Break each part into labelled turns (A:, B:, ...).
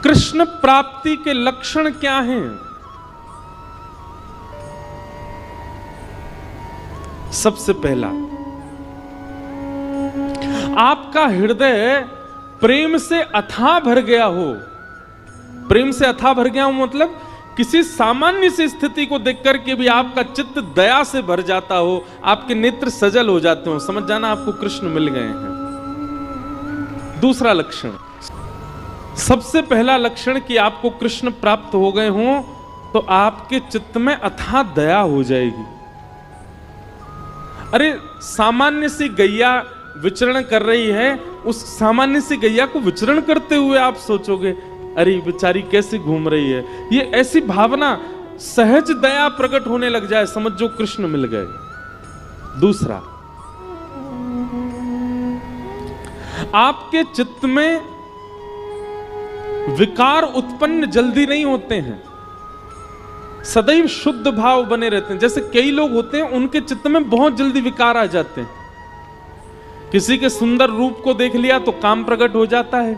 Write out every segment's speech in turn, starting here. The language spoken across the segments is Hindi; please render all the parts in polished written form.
A: कृष्ण प्राप्ति के लक्षण क्या हैं? सबसे पहला, आपका हृदय प्रेम से अथाह भर गया हो। प्रेम से अथाह भर गया हो मतलब किसी सामान्य सी स्थिति को देखकर के भी आपका चित्त दया से भर जाता हो, आपके नेत्र सजल हो जाते हो, समझ जाना आपको कृष्ण मिल गए हैं। दूसरा लक्षण, सबसे पहला लक्षण कि आपको कृष्ण प्राप्त हो गए हों तो आपके चित्त में अथाह दया हो जाएगी। अरे सामान्य सी गैया विचरण कर रही है, उस सामान्य सी गैया को विचरण करते हुए आप सोचोगे अरे बेचारी कैसे घूम रही है, ये ऐसी भावना सहज दया प्रकट होने लग जाए, समझ जो कृष्ण मिल गए। दूसरा, आपके चित्त में विकार उत्पन्न जल्दी नहीं होते हैं, सदैव शुद्ध भाव बने रहते हैं। जैसे कई लोग होते हैं उनके चित्त में बहुत जल्दी विकार आ जाते हैं। किसी के सुंदर रूप को देख लिया तो काम प्रकट हो जाता है,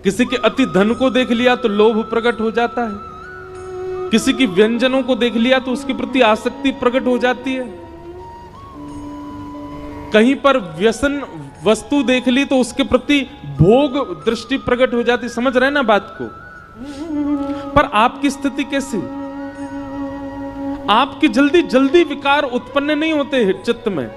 A: किसी के अति धन को देख लिया तो लोभ प्रकट हो जाता है, किसी की व्यंजनों को देख लिया तो उसके प्रति आसक्ति प्रकट हो जाती है, कहीं पर व्यसन वस्तु देख ली तो उसके प्रति भोग दृष्टि प्रकट हो जाती। समझ रहे ना बात को? पर आपकी स्थिति कैसी? आपकी जल्दी जल्दी विकार उत्पन्न नहीं होते हैं चित्त में।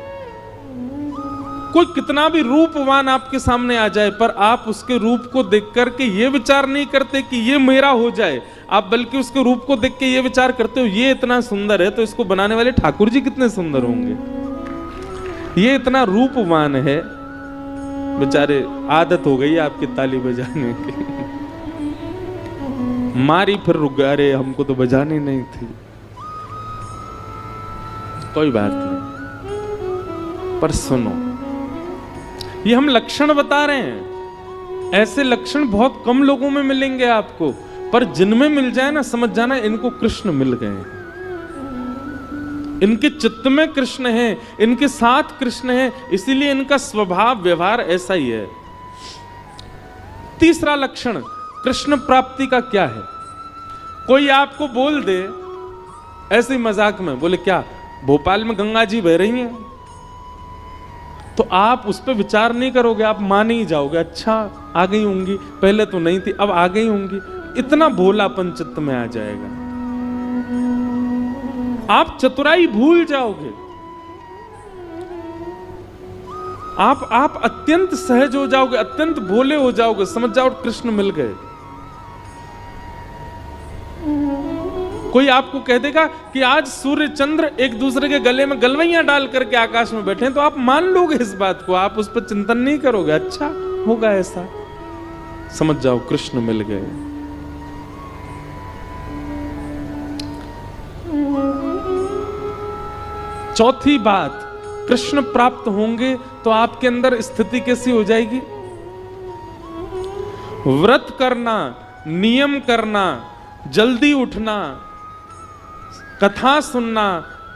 A: कोई कितना भी रूपवान आपके सामने आ जाए पर आप उसके रूप को देख करके ये विचार नहीं करते कि ये मेरा हो जाए, आप बल्कि उसके रूप को देख के ये विचार करते हो ये इतना सुंदर है तो इसको बनाने वाले ठाकुर जी कितने सुंदर होंगे, ये इतना रूपवान है, बेचारे आदत हो गई आपकी ताली बजाने की, मारी फिर रुक गए, अरे हमको तो बजानी नहीं थी। कोई बात नहीं, पर सुनो, ये हम लक्षण बता रहे हैं, ऐसे लक्षण बहुत कम लोगों में मिलेंगे आपको, पर जिनमें मिल जाए ना समझ जाना इनको कृष्ण मिल गए हैं, इनके चित्त में कृष्ण है, इनके साथ कृष्ण है, इसीलिए इनका स्वभाव व्यवहार ऐसा ही है। तीसरा लक्षण कृष्ण प्राप्ति का क्या है? कोई आपको बोल दे ऐसे ही मजाक में, बोले क्या भोपाल में गंगा जी बह रही हैं, तो आप उस पर विचार नहीं करोगे, आप मान ही जाओगे, अच्छा आ गई होंगी, पहले तो नहीं थी अब आ गई होंगी, इतना भोलापन चित्त में आ जाएगा, आप चतुराई भूल जाओगे, आप अत्यंत सहज हो जाओगे, अत्यंत भोले हो जाओगे, समझ जाओ कृष्ण मिल गए। कोई आपको कह देगा कि आज सूर्य चंद्र एक दूसरे के गले में गलवैयां डाल करके आकाश में बैठे हैं, तो आप मान लोगे इस बात को, आप उस पर चिंतन नहीं करोगे, अच्छा होगा ऐसा, समझ जाओ कृष्ण मिल गए। चौथी बात, कृष्ण प्राप्त होंगे तो आपके अंदर स्थिति कैसी हो जाएगी? व्रत करना, नियम करना, जल्दी उठना, कथा सुनना,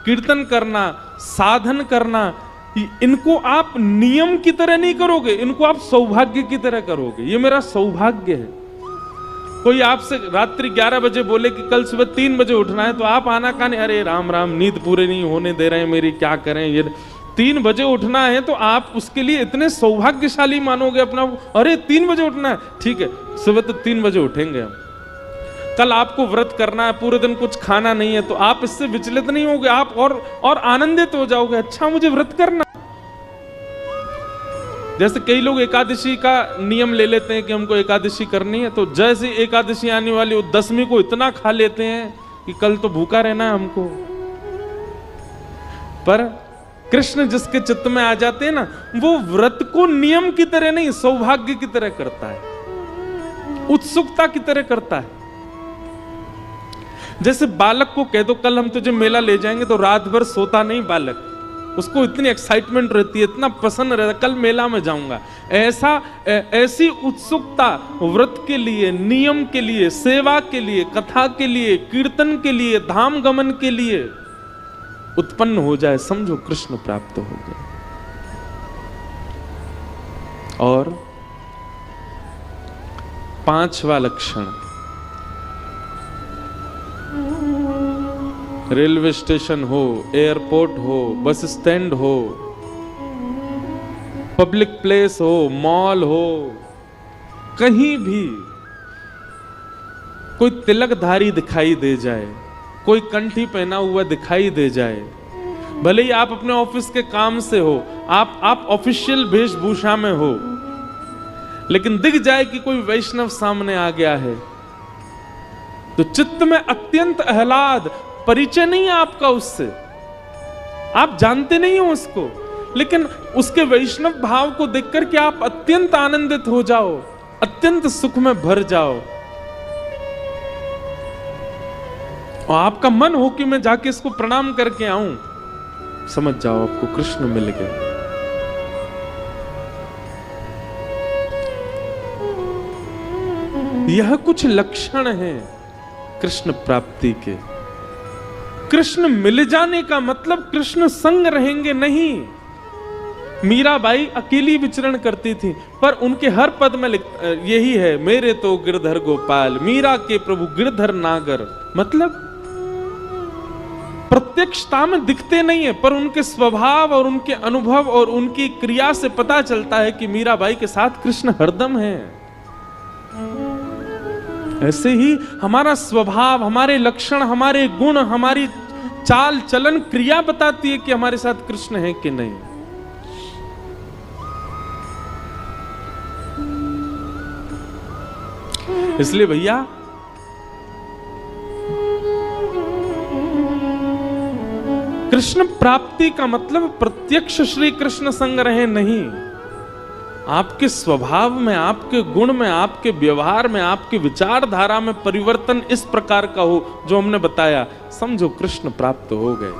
A: कीर्तन करना, साधन करना, इनको आप नियम की तरह नहीं करोगे, इनको आप सौभाग्य की तरह करोगे। ये मेरा सौभाग्य है। कोई आपसे रात्रि 11 बजे बोले कि कल सुबह 3 बजे उठना है, तो आप आना काने, अरे राम राम नींद पूरी नहीं होने दे रहे हैं मेरी, क्या करें, ये 3 बजे उठना है, तो आप उसके लिए इतने सौभाग्यशाली मानोगे अपना, अरे 3 बजे उठना है, ठीक है सुबह तो 3 बजे उठेंगे हम। कल आपको व्रत करना है, पूरे दिन कुछ खाना नहीं है, तो आप इससे विचलित नहीं होगे, आप और आनंदित हो जाओगे, अच्छा मुझे व्रत करना। जैसे कई लोग एकादशी का नियम ले लेते हैं कि हमको एकादशी करनी है, तो जैसे एकादशी आने वाली वो 10वीं को इतना खा लेते हैं कि कल तो भूखा रहना है हमको। पर कृष्ण जिसके चित्त में आ जाते हैं ना, वो व्रत को नियम की तरह नहीं, सौभाग्य की तरह करता है, उत्सुकता की तरह करता है। जैसे बालक को कह दो कल हम तुझे मेला ले जाएंगे, तो रात भर सोता नहीं बालक, उसको इतनी एक्साइटमेंट रहती है, इतना पसंद रहता है, कल मेला में जाऊंगा। ऐसी उत्सुकता व्रत के लिए, नियम के लिए, सेवा के लिए, कथा के लिए, कीर्तन के लिए, धाम गमन के लिए उत्पन्न हो जाए, समझो कृष्ण प्राप्त हो गए। और 5वां लक्षण, रेलवे स्टेशन हो, एयरपोर्ट हो, बस स्टैंड हो, पब्लिक प्लेस हो, मॉल हो, कहीं भी कोई तिलकधारी दिखाई दे जाए, कोई कंठी पहना हुआ दिखाई दे जाए, भले ही आप अपने ऑफिस के काम से हो, आप ऑफिशियल वेशभूषा में हो, लेकिन दिख जाए कि कोई वैष्णव सामने आ गया है तो चित्त में अत्यंत आह्लाद, परिचय नहीं है आपका उससे, आप जानते नहीं हो उसको, लेकिन उसके वैष्णव भाव को देखकर के आप अत्यंत आनंदित हो जाओ, अत्यंत सुख में भर जाओ और आपका मन हो कि मैं जाके इसको प्रणाम करके आऊं, समझ जाओ आपको कृष्ण मिल गए। यह कुछ लक्षण हैं कृष्ण प्राप्ति के। कृष्ण मिल जाने का मतलब कृष्ण संग रहेंगे नहीं। मीराबाई अकेली विचरण करती थी, पर उनके हर पद में यही है, मेरे तो गिरधर गोपाल, मीरा के प्रभु गिरधर नागर। मतलब प्रत्यक्षता में दिखते नहीं है, पर उनके स्वभाव और उनके अनुभव और उनकी क्रिया से पता चलता है कि मीराबाई के साथ कृष्ण हरदम है। ऐसे ही हमारा स्वभाव, हमारे लक्षण, हमारे गुण, हमारी चाल चलन क्रिया बताती है कि हमारे साथ कृष्ण है कि नहीं। इसलिए भैया कृष्ण प्राप्ति का मतलब प्रत्यक्ष श्री कृष्ण संग रहे नहीं, आपके स्वभाव में, आपके गुण में, आपके व्यवहार में, आपके विचारधारा में परिवर्तन इस प्रकार का हो जो हमने बताया, समझो कृष्ण प्राप्त हो गए।